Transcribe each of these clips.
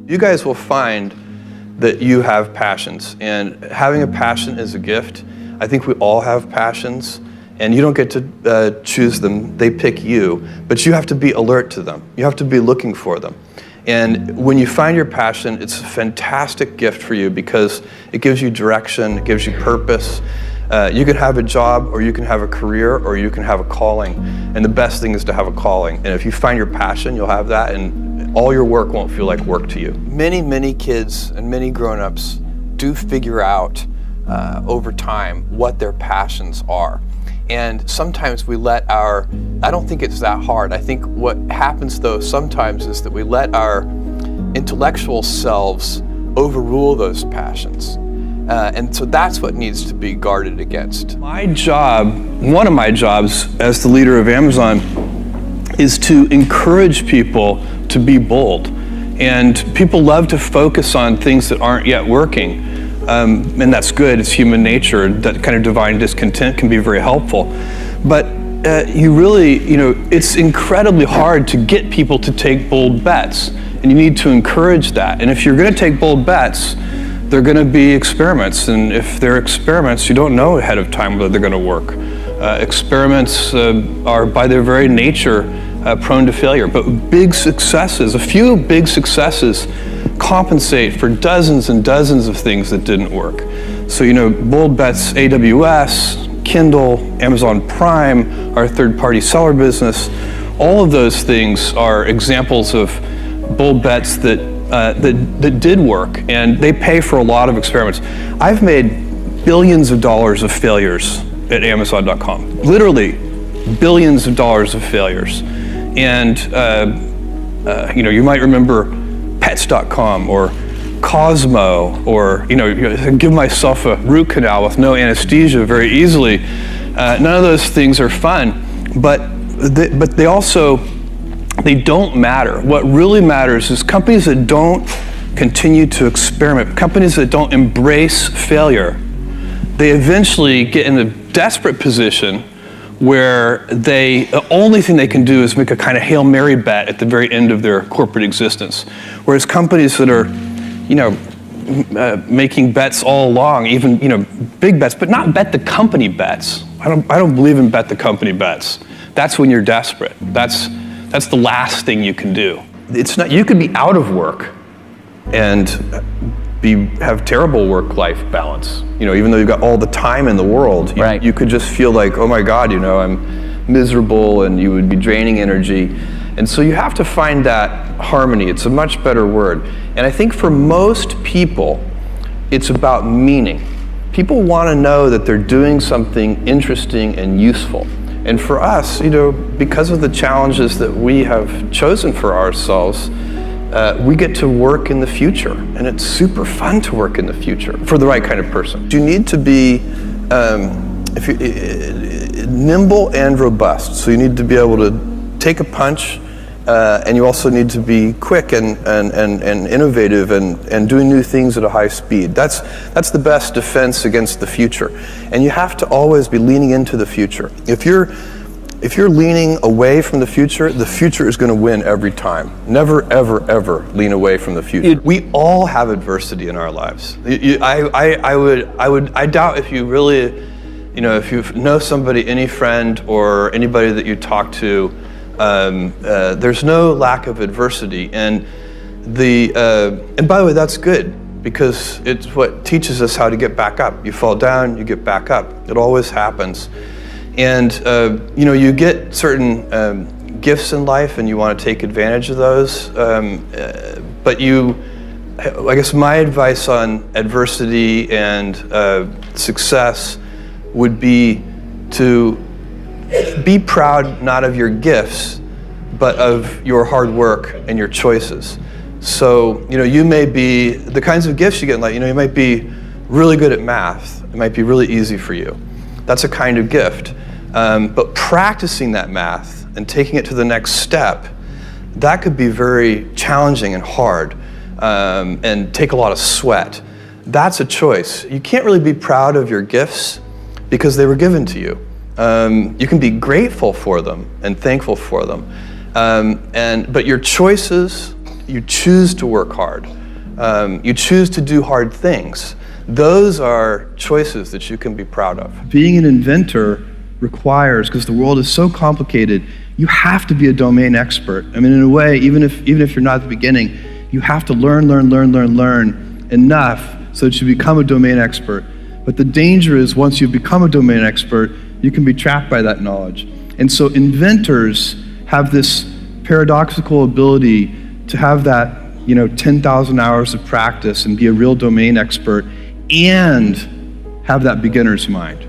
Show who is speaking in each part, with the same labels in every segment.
Speaker 1: You guys will find that you have passions, and having a passion is a gift. I think we all have passions, and you don't get to choose them. They pick you, but you have to be alert to them. You have to be looking for them. And when you find your passion, it's a fantastic gift for you because it gives you direction, it gives you purpose. You can have a job, or you can have a career, or you can have a calling. And the best thing is to have a calling. And if you find your passion, you'll have that, and all your work won't feel like work to you. Many kids and many grown-ups do figure out over time what their passions are. And sometimes we let I don't think it's that hard. I think what happens though sometimes is that we let our intellectual selves overrule those passions. And so that's what needs to be guarded against. My job, one of my jobs as the leader of Amazon, is to encourage people to be bold. And people love to focus on things that aren't yet working. And that's good, it's human nature. That kind of divine discontent can be very helpful. But it's incredibly hard to get people to take bold bets. And you need to encourage that. And if you're gonna take bold bets, they're going to be experiments, and if they're experiments, you don't know ahead of time whether they're going to work. Experiments are by their very nature prone to failure, but big successes, a few big successes compensate for dozens and dozens of things that didn't work. So, bold bets, AWS, Kindle, Amazon Prime, our third-party seller business, all of those things are examples of bold bets that did work, and they pay for a lot of experiments. I've made billions of dollars of failures at Amazon.com, literally billions of dollars of failures. And you might remember Pets.com or Cosmo, or give myself a root canal with no anesthesia very easily. None of those things are fun, but they don't matter. What really matters is companies that don't continue to experiment, companies that don't embrace failure, they eventually get in a desperate position where the only thing they can do is make a kind of Hail Mary bet at the very end of their corporate existence. Whereas companies that are, making bets all along, even, big bets, but not bet the company bets. I don't believe in bet the company bets. That's when you're desperate. That's the last thing you can do. It's not. You could be out of work and have terrible work-life balance. Even though you've got all the time in the world,
Speaker 2: right.
Speaker 1: You could just feel like, oh my God, I'm miserable, and you would be draining energy. And so you have to find that harmony. It's a much better word. And I think for most people, it's about meaning. People want to know that they're doing something interesting and useful. And for us, because of the challenges that we have chosen for ourselves, we get to work in the future, and it's super fun to work in the future for the right kind of person. You need to be nimble and robust. So you need to be able to take a punch, and you also need to be quick and innovative and doing new things at a high speed. That's the best defense against the future. And you have to always be leaning into the future. If you're leaning away from the future is going to win every time. Never, ever, ever lean away from the future. We all have adversity in our lives. I doubt if you really, if you know somebody, any friend or anybody that you talk to, there's no lack of adversity, and by the way, that's good, because it's what teaches us how to get back up. You fall down, you get back up. It always happens. And you get certain gifts in life, and you want to take advantage of those. But I guess my advice on adversity and success would be to be proud not of your gifts, but of your hard work and your choices. So, you may be, the kinds of gifts you get in life, you might be really good at math. It might be really easy for you. That's a kind of gift. But practicing that math and taking it to the next step, that could be very challenging and hard, and take a lot of sweat. That's a choice. You can't really be proud of your gifts because they were given to you. You can be grateful for them and thankful for them. But your choices you choose to work hard. You choose to do hard things. Those are choices that you can be proud of. Being an inventor requires, because the world is so complicated, you have to be a domain expert. I mean, in a way, even if you're not at the beginning, you have to learn enough so that you become a domain expert. But the danger is once you become a domain expert, you can be trapped by that knowledge. And so inventors have this paradoxical ability to have that 10,000 hours of practice and be a real domain expert and have that beginner's mind.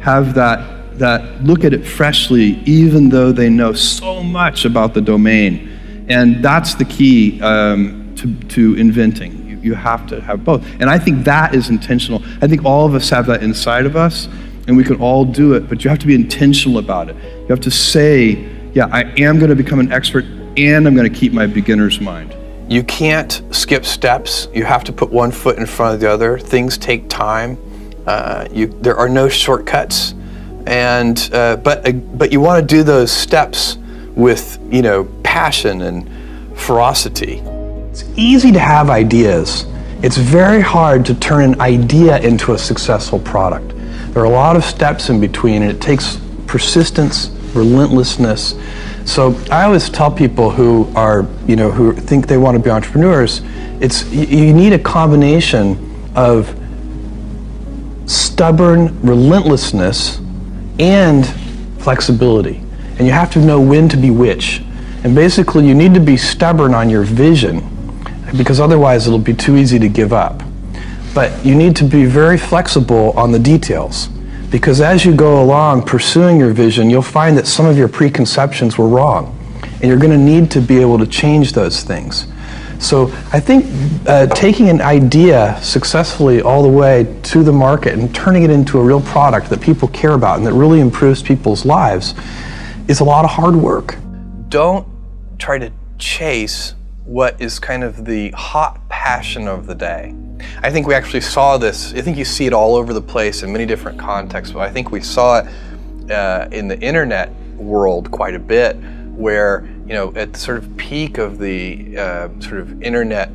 Speaker 1: Have that look at it freshly, even though they know so much about the domain. And that's the key to inventing. You have to have both. And I think that is intentional. I think all of us have that inside of us, and we can all do it, but you have to be intentional about it. You have to say, yeah, I am going to become an expert, and I'm going to keep my beginner's mind. You can't skip steps. You have to put one foot in front of the other. Things take time. There are no shortcuts. And but you want to do those steps with passion and ferocity. It's easy to have ideas. It's very hard to turn an idea into a successful product. There are a lot of steps in between, and it takes persistence, relentlessness. So I always tell people who think they want to be entrepreneurs, you need a combination of stubborn relentlessness and flexibility. And you have to know when to be which. And basically you need to be stubborn on your vision, because otherwise it'll be too easy to give up. But you need to be very flexible on the details, because as you go along pursuing your vision, you'll find that some of your preconceptions were wrong, and you're going to need to be able to change those things. So I think taking an idea successfully all the way to the market and turning it into a real product that people care about and that really improves people's lives is a lot of hard work. Don't try to chase what is kind of the hot passion of the day. I think we actually saw this, I think you see it all over the place in many different contexts, but I think we saw it in the internet world quite a bit, where at the sort of peak of the sort of internet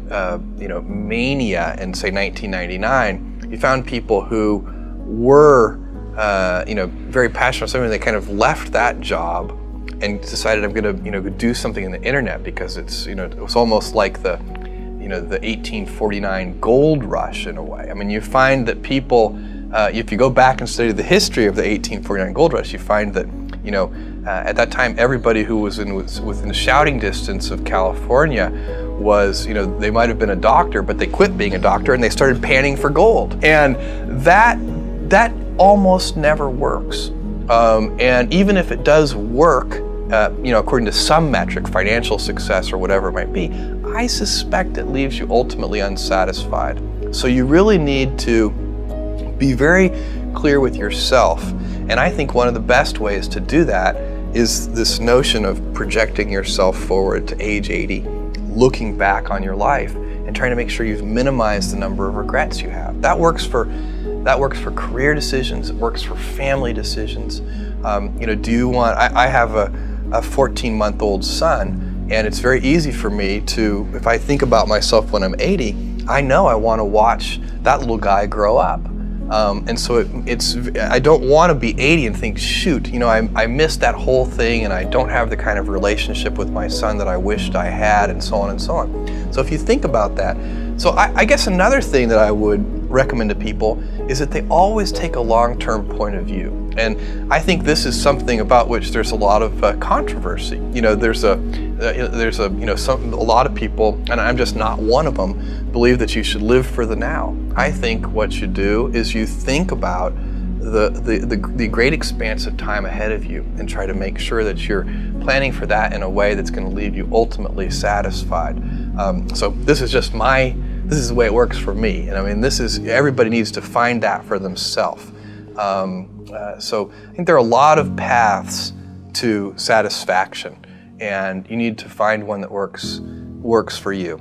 Speaker 1: mania in say 1999, you found people who were very passionate about something. They kind of left that job and decided, I'm going to do something in the internet, because it's it was almost like the 1849 gold rush in a way. I mean, you find that people, if you go back and study the history of the 1849 gold rush, you find that at that time everybody who was within shouting distance of California was, they might have been a doctor, but they quit being a doctor and they started panning for gold. And that almost never works. And even if it does work, according to some metric, financial success or whatever it might be, I suspect it leaves you ultimately unsatisfied. So you really need to be very clear with yourself. And I think one of the best ways to do that is this notion of projecting yourself forward to age 80, looking back on your life and trying to make sure you've minimized the number of regrets you have. That works for career decisions. It works for family decisions. Do you want? I have a 14-month-old son, and it's very easy for me to, if I think about myself when I'm 80, I know I want to watch that little guy grow up. And so I don't want to be 80 and think, shoot, I missed that whole thing and I don't have the kind of relationship with my son that I wished I had, and so on and so on. So if you think about that, so I guess another thing that I would recommend to people is that they always take a long-term point of view. And I think this is something about which there's a lot of controversy. There's a lot of people, and I'm just not one of them, believe that you should live for the now. I think what you do is you think about the great expanse of time ahead of you and try to make sure that you're planning for that in a way that's going to leave you ultimately satisfied. So this is the way it works for me. And I mean, everybody needs to find that for themselves. So I think there are a lot of paths to satisfaction, and you need to find one that works for you.